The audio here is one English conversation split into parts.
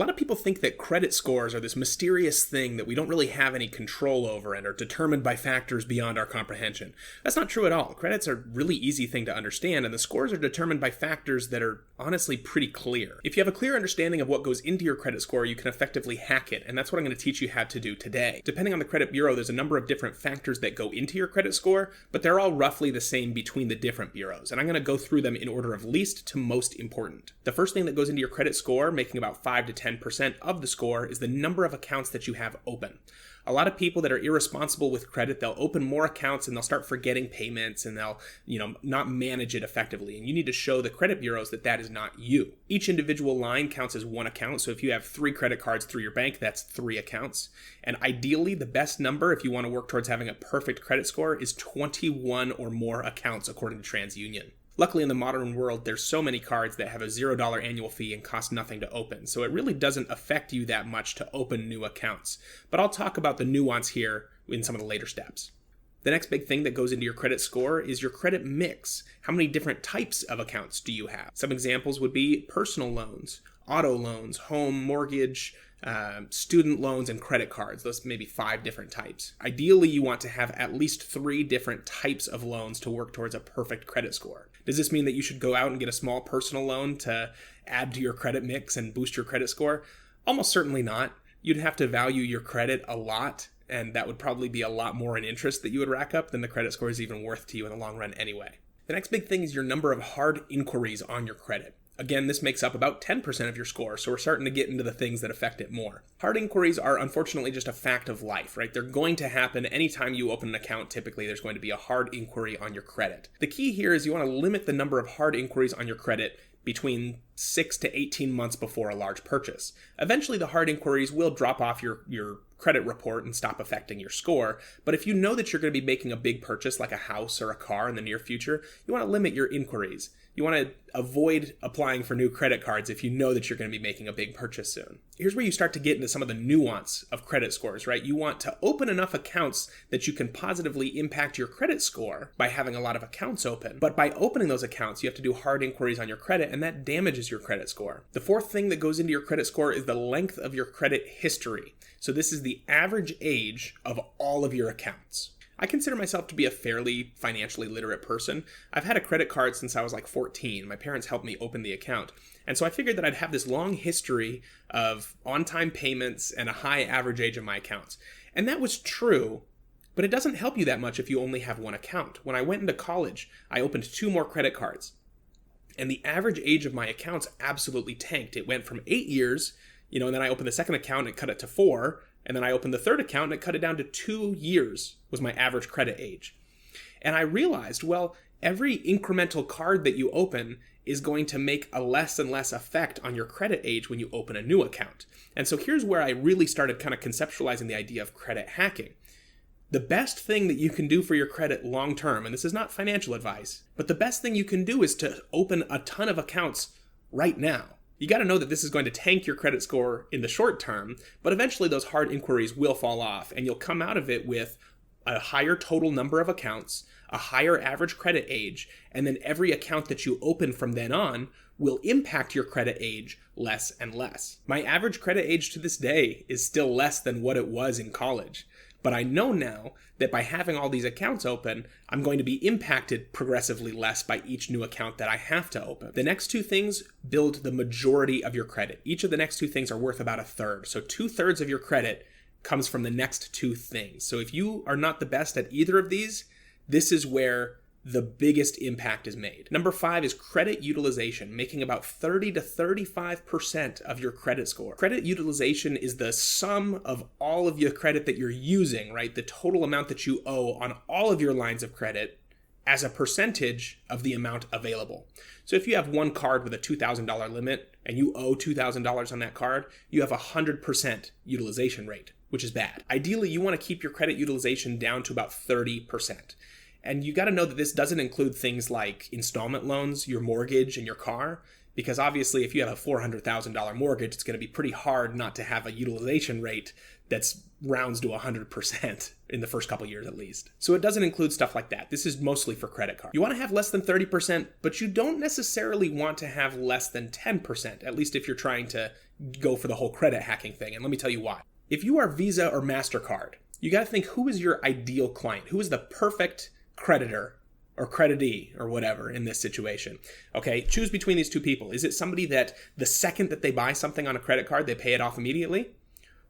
lot of people think that credit scores are this mysterious thing that we don't really have any control over and are determined by factors beyond our comprehension. That's not true at all. Credit's a really easy thing to understand, and the scores are determined by factors that are honestly pretty clear. If you have a clear understanding of what goes into your credit score, you can effectively hack it, and that's what I'm going to teach you how to do today. Depending on the credit bureau, there's a number of different factors that go into your credit score, but they're all roughly the same between the different bureaus, and I'm going to go through them in order of least to most important. The first thing that goes into your credit score, making about 5 to 10% of the score, is the number of accounts that you have open. A lot of people that are irresponsible with credit, they'll open more accounts and they'll start forgetting payments and they'll, not manage it effectively. And you need to show the credit bureaus that that is not you. Each individual line counts as one account. So if you have 3 credit cards through your bank, that's 3 accounts. And ideally, the best number, if you want to work towards having a perfect credit score, is 21 or more accounts, according to TransUnion. Luckily, in the modern world, there's so many cards that have a $0 annual fee and cost nothing to open, so it really doesn't affect you that much to open new accounts. But I'll talk about the nuance here in some of the later steps. The next big thing that goes into your credit score is your credit mix. How many different types of accounts do you have? Some examples would be personal loans, auto loans, home mortgage, student loans, and credit cards. Those may be 5 different types. Ideally, you want to have at least 3 different types of loans to work towards a perfect credit score. Does this mean that you should go out and get a small personal loan to add to your credit mix and boost your credit score? Almost certainly not. You'd have to value your credit a lot, and that would probably be a lot more in interest that you would rack up than the credit score is even worth to you in the long run anyway. The next big thing is your number of hard inquiries on your credit. Again, this makes up about 10% of your score, so we're starting to get into the things that affect it more. Hard inquiries are unfortunately just a fact of life, right? They're going to happen anytime you open an account. Typically, there's going to be a hard inquiry on your credit. The key here is you want to limit the number of hard inquiries on your credit between 6 to 18 months before a large purchase. Eventually, the hard inquiries will drop off your credit report and stop affecting your score, but if you know that you're going to be making a big purchase like a house or a car in the near future, you want to limit your inquiries. You want to avoid applying for new credit cards if you know that you're going to be making a big purchase soon. Here's where you start to get into some of the nuance of credit scores, right? You want to open enough accounts that you can positively impact your credit score by having a lot of accounts open. But by opening those accounts, you have to do hard inquiries on your credit, and that damages your credit score. The fourth thing that goes into your credit score is the length of your credit history. So this is the average age of all of your accounts. I consider myself to be a fairly financially literate person. I've had a credit card since I was like 14. My parents helped me open the account. And so I figured that I'd have this long history of on-time payments and a high average age of my accounts. And that was true, but it doesn't help you that much if you only have one account. When I went into college, I opened 2 more credit cards. And the average age of my accounts absolutely tanked. It went from 8 years, and then I opened the second account and it cut it to 4. And then I opened the third account and it cut it down to 2 years was my average credit age. And I realized, well, every incremental card that you open is going to make a less and less effect on your credit age when you open a new account. And so here's where I really started kind of conceptualizing the idea of credit hacking. The best thing that you can do for your credit long term, and this is not financial advice, but the best thing you can do is to open a ton of accounts right now. You got to know that this is going to tank your credit score in the short term, but eventually those hard inquiries will fall off and you'll come out of it with a higher total number of accounts, a higher average credit age, and then every account that you open from then on will impact your credit age less and less. My average credit age to this day is still less than what it was in college. But I know now that by having all these accounts open, I'm going to be impacted progressively less by each new account that I have to open. The next 2 things build the majority of your credit. Each of the next 2 things are worth about 1/3. So 2/3 of your credit comes from the next 2 things. So if you are not the best at either of these, this is where the biggest impact is made. Number 5 is credit utilization, making about 30 to 35% of your credit score. Credit utilization is the sum of all of your credit that you're using, right? The total amount that you owe on all of your lines of credit as a percentage of the amount available. So if you have one card with a $2,000 limit and you owe $2,000 on that card, you have a 100% utilization rate, which is bad. Ideally, you want to keep your credit utilization down to about 30%. And you got to know that this doesn't include things like installment loans, your mortgage, and your car, because obviously if you have a $400,000 mortgage, it's going to be pretty hard not to have a utilization rate that's rounds to 100% in the first couple years at least. So it doesn't include stuff like that. This is mostly for credit cards. You want to have less than 30%, but you don't necessarily want to have less than 10%, at least if you're trying to go for the whole credit hacking thing, and let me tell you why. If you are Visa or MasterCard, you got to think, who is your ideal client? Who is the perfect creditor or creditee or whatever in this situation? Okay, choose between these two people. Is it somebody that the second that they buy something on a credit card, they pay it off immediately?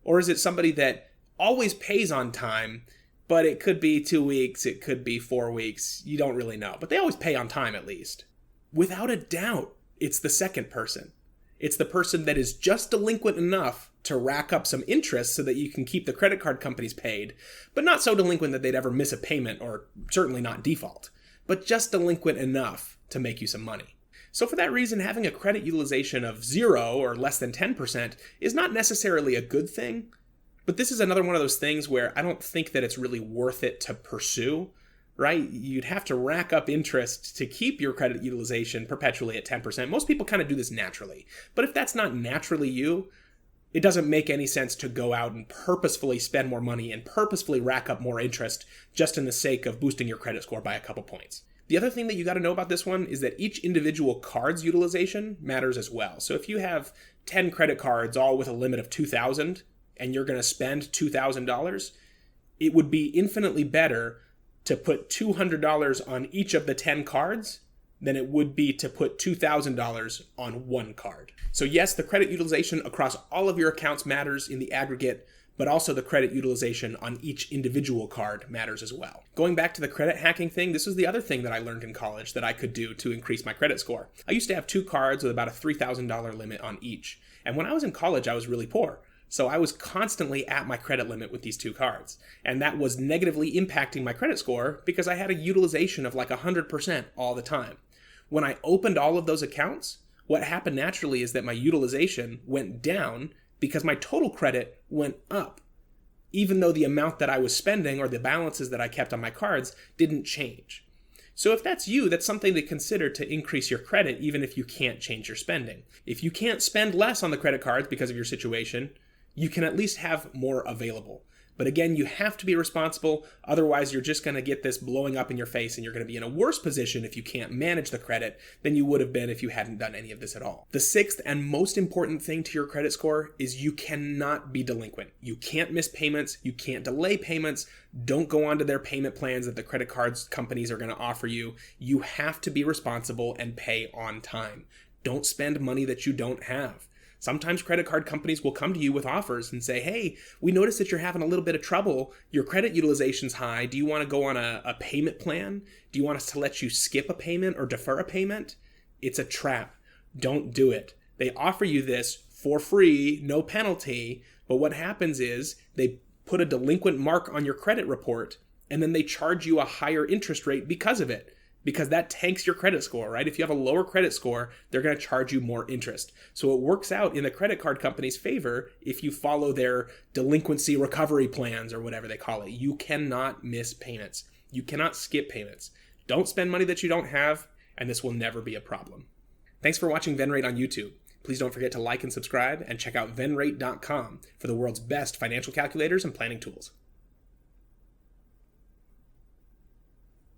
Or is it somebody that always pays on time, but it could be 2 weeks, it could be 4 weeks, you don't really know, but they always pay on time at least? Without a doubt, it's the second person. It's the person that is just delinquent enough to rack up some interest so that you can keep the credit card companies paid, but not so delinquent that they'd ever miss a payment, or certainly not default, but just delinquent enough to make you some money. So for that reason, having a credit utilization of 0 or less than 10% is not necessarily a good thing, but this is another one of those things where I don't think that it's really worth it to pursue, right? You'd have to rack up interest to keep your credit utilization perpetually at 10%. Most people kind of do this naturally, but if that's not naturally you, it doesn't make any sense to go out and purposefully spend more money and purposefully rack up more interest just in the sake of boosting your credit score by a couple points. The other thing that you got to know about this one is that each individual card's utilization matters as well. So if you have 10 credit cards all with a limit of $2,000 and you're going to spend $2,000, it would be infinitely better to put $200 on each of the 10 cards than it would be to put $2,000 on one card. So yes, the credit utilization across all of your accounts matters in the aggregate, but also the credit utilization on each individual card matters as well. Going back to the credit hacking thing, this was the other thing that I learned in college that I could do to increase my credit score. I used to have 2 cards with about a $3,000 limit on each. And when I was in college, I was really poor. So I was constantly at my credit limit with these 2 cards. And that was negatively impacting my credit score because I had a utilization of like 100% all the time. When I opened all of those accounts, what happened naturally is that my utilization went down because my total credit went up, even though the amount that I was spending or the balances that I kept on my cards didn't change. So if that's you, that's something to consider to increase your credit, even if you can't change your spending. If you can't spend less on the credit cards because of your situation, you can at least have more available. But again, you have to be responsible, otherwise you're just going to get this blowing up in your face and you're going to be in a worse position if you can't manage the credit than you would have been if you hadn't done any of this at all. The 6th and most important thing to your credit score is you cannot be delinquent. You can't miss payments, you can't delay payments, don't go onto their payment plans that the credit cards companies are going to offer you. You have to be responsible and pay on time. Don't spend money that you don't have. Sometimes credit card companies will come to you with offers and say, hey, we noticed that you're having a little bit of trouble. Your credit utilization's high. Do you want to go on a payment plan? Do you want us to let you skip a payment or defer a payment? It's a trap. Don't do it. They offer you this for free, no penalty. But what happens is they put a delinquent mark on your credit report and then they charge you a higher interest rate because of it. Because that tanks your credit score, right? If you have a lower credit score, they're going to charge you more interest. So it works out in the credit card company's favor if you follow their delinquency recovery plans or whatever they call it. You cannot miss payments. You cannot skip payments. Don't spend money that you don't have, and this will never be a problem. Thanks for watching Venrate on YouTube. Please don't forget to like and subscribe, and check out venrate.com for the world's best financial calculators and planning tools.